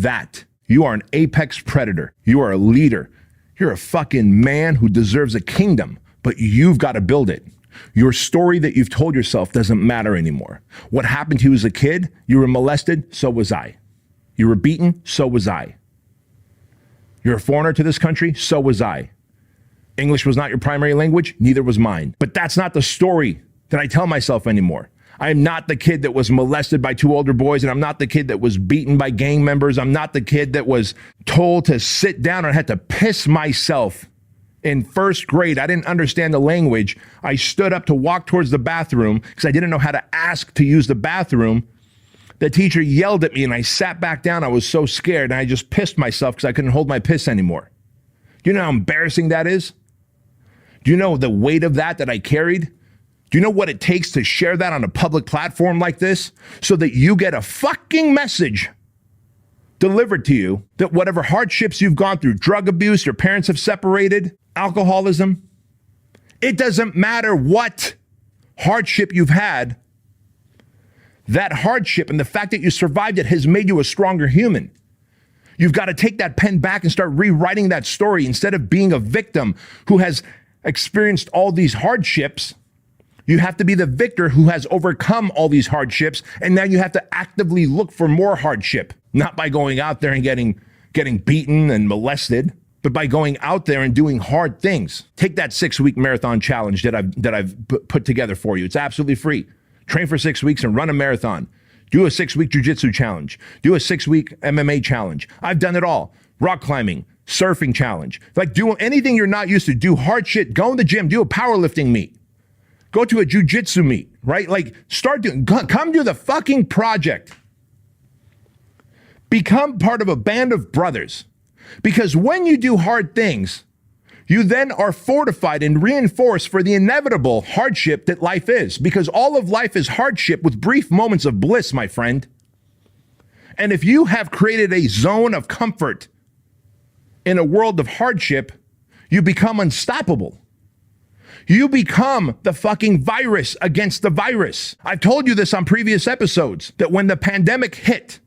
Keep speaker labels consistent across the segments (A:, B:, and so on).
A: that. You are an apex predator. You are a leader. You're a fucking man who deserves a kingdom, but you've got to build it. Your story that you've told yourself doesn't matter anymore. What happened to you as a kid? You were molested, so was I. You were beaten, so was I. You're a foreigner to this country, so was I. English was not your primary language, neither was mine. But that's not the story that I tell myself anymore. I am not the kid that was molested by two older boys, and I'm not the kid that was beaten by gang members. I'm not the kid that was told to sit down and had to piss myself in first grade. I didn't understand the language. I stood up to walk towards the bathroom because I didn't know how to ask to use the bathroom. The teacher yelled at me and I sat back down. I was so scared and I just pissed myself because I couldn't hold my piss anymore. Do you know how embarrassing that is? Do you know the weight of that I carried? Do you know what it takes to share that on a public platform like this so that you get a fucking message delivered to you that whatever hardships you've gone through, drug abuse, your parents have separated, alcoholism, it doesn't matter what hardship you've had. That hardship and the fact that you survived it has made you a stronger human. You've got to take that pen back and start rewriting that story instead of being a victim who has experienced all these hardships. You have to be the victor who has overcome all these hardships, and now you have to actively look for more hardship, not by going out there and getting beaten and molested, but by going out there and doing hard things. Take that 6-week marathon challenge that I've put together for you. It's absolutely free. Train for 6 weeks and run a marathon. Do a 6-week jujitsu challenge. Do a 6-week MMA challenge. I've done it all. Rock climbing, surfing challenge. Like, do anything you're not used to. Do hard shit. Go in the gym. Do a powerlifting meet. Go to a jujitsu meet, right? Like, come do the fucking project. Become part of a band of brothers. Because when you do hard things, you then are fortified and reinforced for the inevitable hardship that life is. Because all of life is hardship with brief moments of bliss, my friend. And if you have created a zone of comfort in a world of hardship, you become unstoppable. You become the fucking virus against the virus. I've told you this on previous episodes, that when the pandemic hit,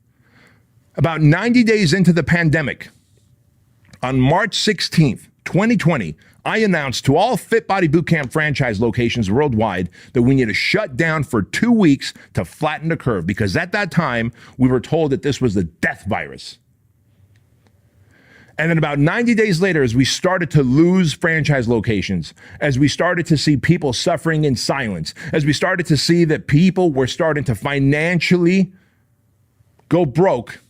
A: about 90 days into the pandemic, on March 16th, 2020, I announced to all Fit Body Bootcamp franchise locations worldwide that we need to shut down for 2 weeks to flatten the curve, because at that time, we were told that this was the death virus. And then about 90 days later, as we started to lose franchise locations, as we started to see people suffering in silence, as we started to see that people were starting to financially go broke,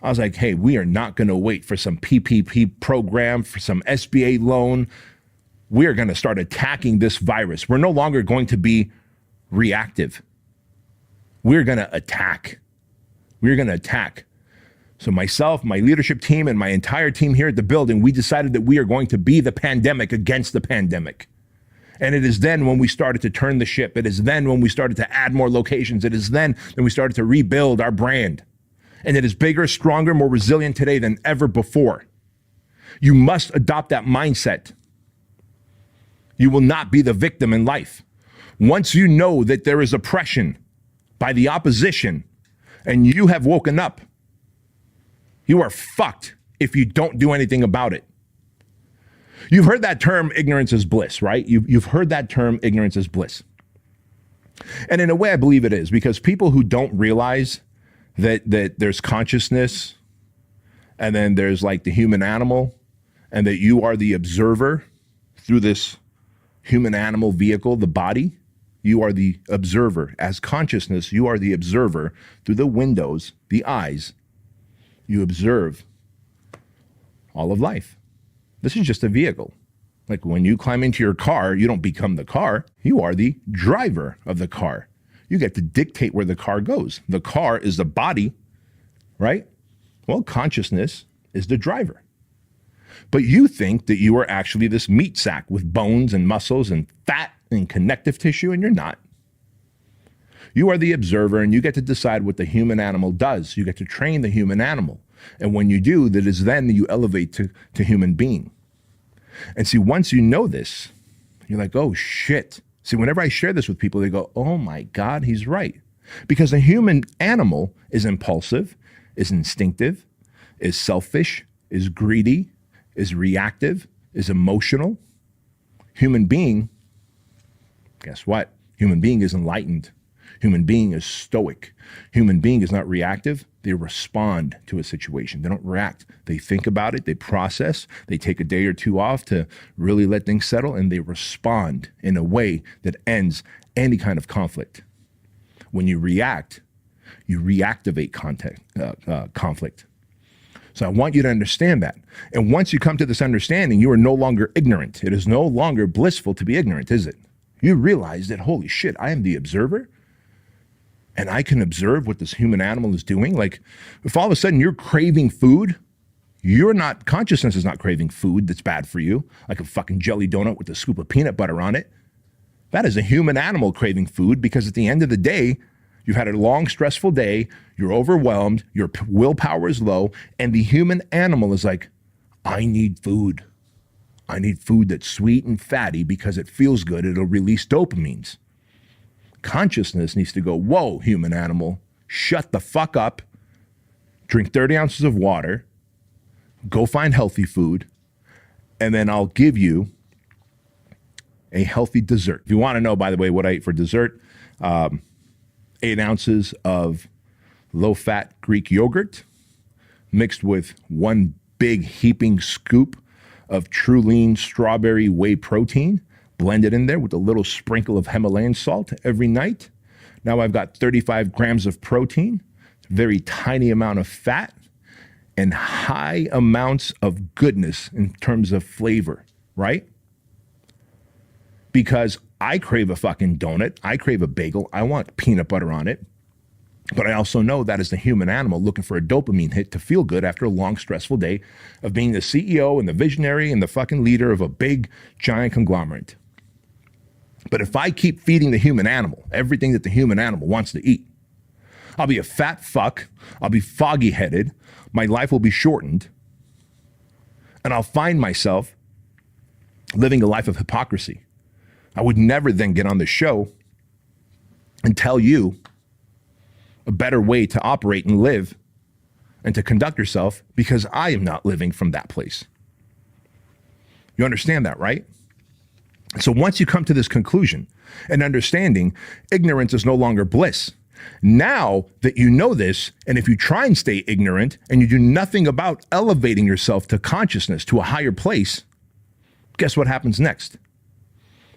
A: I was like, hey, we are not going to wait for some PPP program, for some SBA loan. We are going to start attacking this virus. We're no longer going to be reactive. We're going to attack. We're going to attack. So myself, my leadership team, and my entire team here at the building, we decided that we are going to be the pandemic against the pandemic. And it is then when we started to turn the ship. It is then when we started to add more locations. It is then when we started to rebuild our brand. And it is bigger, stronger, more resilient today than ever before. You must adopt that mindset. You will not be the victim in life. Once you know that there is oppression by the opposition and you have woken up, you are fucked if you don't do anything about it. You've heard that term, ignorance is bliss, right? You've heard that term, ignorance is bliss. And in a way, I believe it is, because people who don't realize that there's consciousness, and then there's like the human animal, and that you are the observer through this human animal vehicle, the body. You are the observer. As consciousness, you are the observer through the windows, the eyes. You observe all of life. This is just a vehicle. Like when you climb into your car, you don't become the car. You are the driver of the car. You get to dictate where the car goes. The car is the body, right? Well, consciousness is the driver. But you think that you are actually this meat sack with bones and muscles and fat and connective tissue, and you're not. You are the observer, and you get to decide what the human animal does. You get to train the human animal. And when you do, that is then you elevate to human being. And see, once you know this, you're like, oh shit. See, whenever I share this with people, they go, oh my God, he's right. Because the human animal is impulsive, is instinctive, is selfish, is greedy, is reactive, is emotional. Human being, guess what? Human being is enlightened. Human being is stoic. Human being is not reactive. They respond to a situation. They don't react. They think about it. They process. They take a day or two off to really let things settle, and they respond in a way that ends any kind of conflict. When you react, you reactivate conflict. So I want you to understand that. And once you come to this understanding, you are no longer ignorant. It is no longer blissful to be ignorant, is it? You realize that, holy shit, I am the observer, and I can observe what this human animal is doing. Like, if all of a sudden you're craving food, consciousness is not craving food that's bad for you, like a fucking jelly donut with a scoop of peanut butter on it. That is a human animal craving food, because at the end of the day, you've had a long, stressful day, you're overwhelmed, your willpower is low, and the human animal is like, I need food. I need food that's sweet and fatty because it feels good. It'll release dopamines. Consciousness needs to go, whoa, human animal, shut the fuck up, drink 30 ounces of water, go find healthy food, and then I'll give you a healthy dessert. If you want to know, by the way, what I ate for dessert, 8 ounces of low-fat Greek yogurt mixed with 1 big heaping scoop of True Lean strawberry whey protein, blended in there with a little sprinkle of Himalayan salt every night. Now I've got 35 grams of protein, very tiny amount of fat, and high amounts of goodness in terms of flavor, right? Because I crave a fucking donut, I crave a bagel, I want peanut butter on it, but I also know that is the human animal looking for a dopamine hit to feel good after a long, stressful day of being the CEO and the visionary and the fucking leader of a big, giant conglomerate. But if I keep feeding the human animal everything that the human animal wants to eat, I'll be a fat fuck, I'll be foggy-headed, my life will be shortened, and I'll find myself living a life of hypocrisy. I would never then get on the show and tell you a better way to operate and live and to conduct yourself, because I am not living from that place. You understand that, right? So once you come to this conclusion and understanding, ignorance is no longer bliss. Now that you know this, and if you try and stay ignorant and you do nothing about elevating yourself to consciousness, to a higher place, guess what happens next?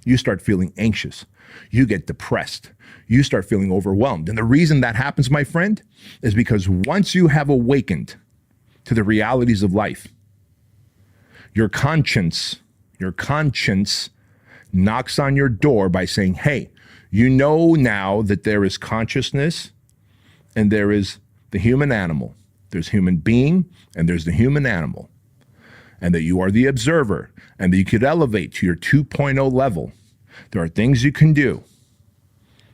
A: You start feeling anxious. You get depressed. You start feeling overwhelmed. And the reason that happens, my friend, is because once you have awakened to the realities of life, your conscience knocks on your door by saying, hey, you know now that there is consciousness and there is the human animal. There's human being and there's the human animal. And that you are the observer, and that you could elevate to your 2.0 level. There are things you can do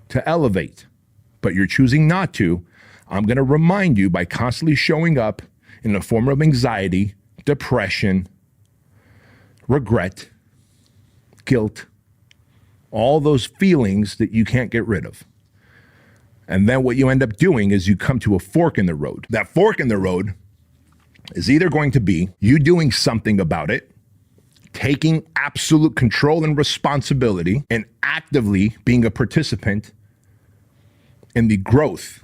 A: to elevate, but you're choosing not to. I'm going to remind you by constantly showing up in the form of anxiety, depression, regret, guilt, all those feelings that you can't get rid of. And then what you end up doing is you come to a fork in the road. That fork in the road is either going to be you doing something about it, taking absolute control and responsibility, and actively being a participant in the growth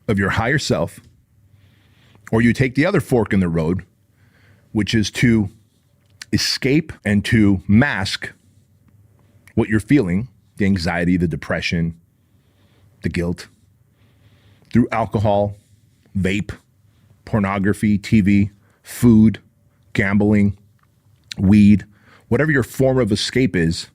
A: of your higher self, or you take the other fork in the road, which is to escape and to mask what you're feeling, the anxiety, the depression, the guilt, through alcohol, vape, pornography, TV, food, gambling, weed, whatever your form of escape is,